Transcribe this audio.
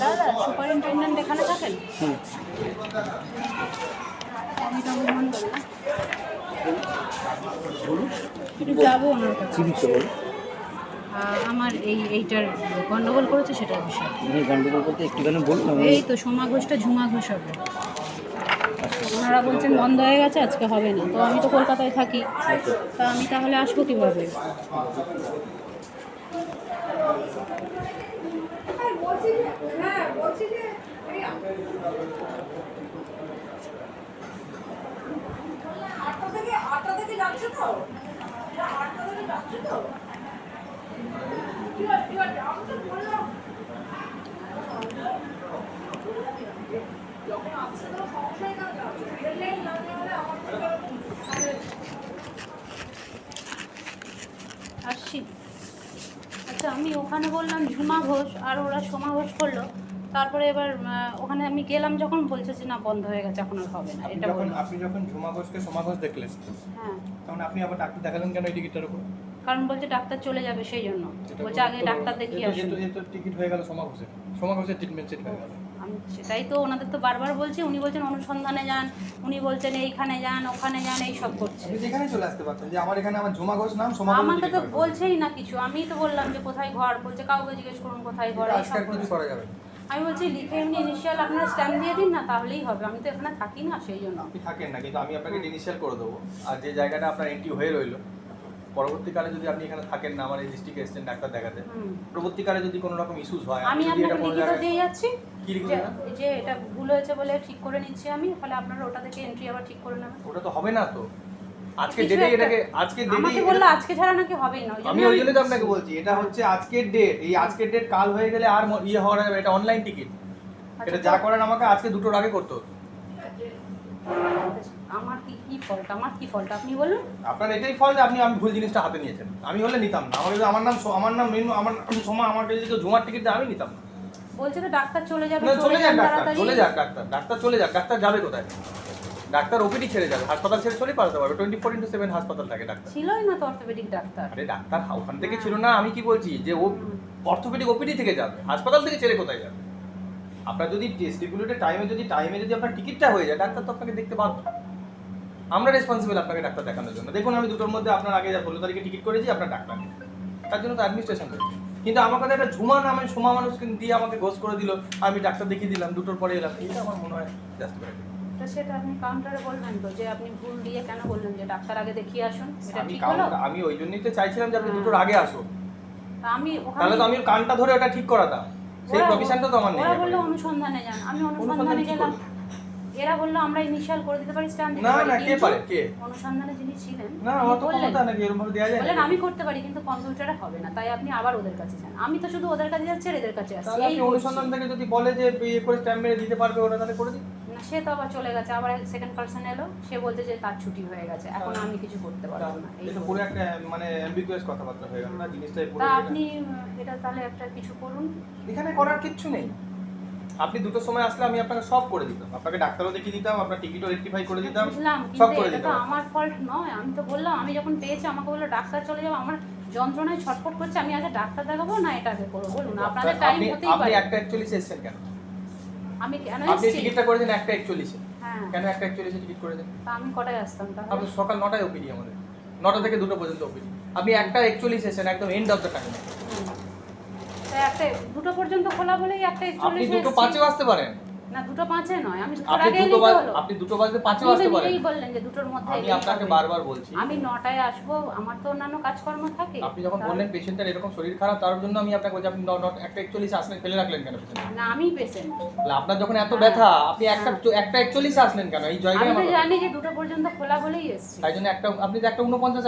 দাদা সুপারিনটেন্ডেন্ট এখানে থাকেন? আমি তো অনুমান করলাম একটু যাবো ওনার কাছে। আমার এইটার গন্ডগোল করেছে সেটার বিষয়। গন্ডগোল করতে একটুখানি বলুন। এই তো সোমা ঘোষটা ঝুমা ঘোষ হবে। ওনারা বলছেন বন্ধ হয়ে গেছে, আজকে হবে না। তো আমি তো কলকাতায় থাকি, তা আমি তাহলে আসবো কীভাবে? আসছি। আচ্ছা, আমি ওখানে বললাম ঝুমা ঘোষ আর ওরা সোমা ঘোষ করলো। তারপরে এবার ওখানে আমি গেলাম যখন বলছে যে না বন্ধ হয়ে গেছে, এখন আর হবে না। এটা আপনি যখন ঝুমা ঘোষকে সোমা ঘোষ দেখলেন, হ্যাঁ, তখন আপনি আবার ডাক্তার দেখালেন কেন এই টিকিটটার উপর? কারণ বলছে ডাক্তার চলে যাবে, সেই জন্য বলছে আগে ডাক্তার দেখিয়ে আসুন। তো টিকিট হয়ে গেল সোমা ঘোষের ট্রিটমেন্ট সেট হয়ে গেল। আমি সেটাই তো ওনাদের তো বারবার বলছি, উনি বলছেন অনুসন্ধানে যান, উনি বলছেন এইখানে যান ওখানে যান, এই সব করছে। আপনি যেখানে চলে আসতে পারতেন যে আমার এখানে আমার ঝুমা ঘোষ নাম, সোমা ঘোষ। আমাকে তো বলছেই না কিছু। আমি তো বললাম যে কোথায় ঘর, বলছে কাউকে জিজ্ঞেস করুন কোথায় ঘর, এই সব কিছু করা যাবে। আমি বলছি লিখে এমনি ইনিশিয়াল আপনারা স্ট্যাম্প দিয়ে দিন না, তাহলেই হবে। আমি তো এখানে থাকি না, সেই জন্য। আপনি থাকেন না, কিন্তু আমি আপনাকে ইনিশিয়াল করে দেবো। আর যে জায়গাটা আপনার এন্ট্রি হয়ে রইলো, পরবর্তীকালে যদি আপনি এখানে থাকেন না, আমার এই ডিস্ট্রিক্টে এসেছেন ডাক্তার দেখাতে, পরবর্তীকালে যদি কোনো রকম ইস্যুস হয়, আমি আপনাকে লিখিত দিয়ে যাচ্ছি যে এটা ভুল হয়েছে বলে ঠিক করে নিচ্ছি আমি, ফলে আপনারা ওটা থেকে এন্ট্রি আবার ঠিক করে নেবেন। ওটা তো হবে না তো। আজকে ডেটে এটাকে আমাকে বললো আজকে ছাড়া নাকি হবেই না। আমি ওই জন্যই তো আপনাকে বলছি, এটা হচ্ছে আজকের ডেট। এই আজকের ডেট কাল হয়ে গেলে আর ইয়ে হওয়ার যাবে। এটা অনলাইন টিকিট। এটা যা করেন আমাকে আজকে 2টোর আগে করতে হতো। আমার কি ফল্ট? আমার কি ফল্ট আপনি বলুন। আপনার এটাই ফল্ট, আপনি ভুল জিনিসটা হাতে নিয়েছেন। আমি হলে নিতাম না। আমার নাম সোমা, আমার কাছে যদি ঝুমার টিকিট দেয় আমি নিতাম না। বলছে তো ডাক্তার চলে যাবে। চলে যাক ডাক্তার যাবে কোথায়? ডাক্তার ওপিডি ছেড়ে যাবে, হাসপাতাল ছেড়ে চলে পালাতে পারবে। 24/7 হাসপাতাল থাকে ডাক্তার। ছিলই না তো অর্থোপেডিক ডাক্তার। আরে ডাক্তার ওখান থেকে ছিল না। আমি কি বলছি যে ও অর্থোপেডিক ওপিডি থেকে যাবে, হাসপাতাল থেকে ছেড়ে কোথায় যাবে? আপনার যদি স্টিপুলেটেড টাইমে যদি আপনার টিকিটটা হয়ে যায়, ডাক্তার তো আপনাকে দেখতে বাধ্য। আমরা রেসপন্সিবল আপনাকে ডাক্তার দেখানোর জন্য। দেখুন আমি 2টোর মধ্যে আপনার আগে 16 তারিখে টিকিট করেছি, আপনার ডাক্তার নেই, তার জন্য তো অ্যাডমিনিস্ট্রেশন রয়েছে। কিন্তু আমার কথা একটা ঝুমা নামে সোমা মানুষকে দিয়ে আমাকে ঘোষ করে দিল, আমি ডাক্তার দেখিয়ে দিলাম, 2টোর পরে এলাম। এটা আমার মনে হয় জাস্টিফাইড। তো সেটা আপনি কাউন্টারে বলবেন তো যে আপনি ভুল দিয়ে কেন বললেন যে ডাক্তার আগে দেখিয়ে আসুন, এটা ঠিক হলো? আমি ওই জন্যই তো চাইছিলাম যে আপনি 2টোর আগে আসুন, আমি তাহলে তো আমি কানটা ধরে ওটা ঠিক করাতাম। সেই প্রফেশনটা তো আমার নেই। ওরা বললো অনুসন্ধানে যান, আমি অনুসন্ধানে গেলাম। এরা বললো আমরা ইনিশিয়াল করে দিতে পারি, স্ট্যাম্প দিতে পারি। না কে পারে? কে অনুসন্ধানে যিনি ছিলেন না, আমার তো ক্ষমতা নাকি এরকম ভাবে দেয়া যায়? বলেন আমি করতে পারি, কিন্তু কম্পিউটারে হবে না, তাই আপনি আবার ওদের কাছে যান। আমি তো শুধু ওদের কাছে যাচ্ছি আর এদের কাছে আসছি। এই অনুসন্ধান থেকে যদি বলে যে ইয়ে করে স্ট্যাম্প মেরে দিতে পারবে ওরা, তাহলে করে দিই না। সে তো আবার চলে গেছে, আবার সেকেন্ড পারসন এলো, সে বলছে যে তার ছুটি হয়ে গেছে, এখন আমি কিছু করতে পারবো না। এটা পুরো একটা মানে অ্যাম্বিগুয়াস কথাবার্তা হয়ে গেল না জিনিসটাই পুরো। তা আপনি এটা তাহলে একটা কিছু করুন। এখানে করার কিচ্ছু নেই। আপনি 2টোর সময় আসলে আমি আপনাকে সব করে দিতাম, আপনাকে ডাক্তারও দেখিয়ে দিতাম, আপনার টিকিটও রেকটিফাই করে দিতাম, বুঝলাম, সব কিন্তু করে এটা তো দিতাম। আমার ফল্ট নয়। আমি তো বললাম, আমি যখন পেয়েছি আমাকে বললো ডাক্তার চলে যাবো, আমার যন্ত্রণায় ছটফট করছে, আমি আগে ডাক্তার দেখাবো না এটা আগে করবো? বলুন, আপনাদের টাইম হতেই পারে। আপনি একটা 41 এসেছেন কেন? আমি কেন আপনি এসেছি? টিকিটটা করেছেন একটা 41 এ। হ্যাঁ, কেন একটা 41 এ টিকিট করেছেন? তা আমি কটায় আসতাম তাহলে? আপনি সকাল 9টায় ওপিডি, আমাদের 9টা থেকে 2টো পর্যন্ত ওপিডি। আপনি একটা 41 এসেছেন, একদম এন্ড অফ দ্য টাইম। তাই একটা 2টো পর্যন্ত খোলা বলেই একটা 41 আপনি 2:05 আসতে পারেন না। 2:05 নয়, আমি 2টোর আপনি আগে এলেই তো হলো। আপনি 2:05 আসতে পারেন। আপনি বললেন যে 2টোর মধ্যে আমি আপনাকে বারবার বলছি আমি 9টায় আসবো, আমার তো অন্যান্য কাজকর্ম থাকে। আপনি যখন বললেন পেশেন্টের এরকম শরীর খারাপ, তার জন্য আমি আপনাকে বলছি আপনি একটা 41 আসলেন, ফেলে রাখলেন কেন পেশেন্ট? না, আমি পেশেন্ট। তাহলে আপনার যখন এত ব্যথা, আপনি একটা 41 আসলেন কেন এই জায়গায়? আমি তো জানি যে 2টো পর্যন্ত খোলা বলেই এসেছি। তাই জন্য আপনি তো একটা 49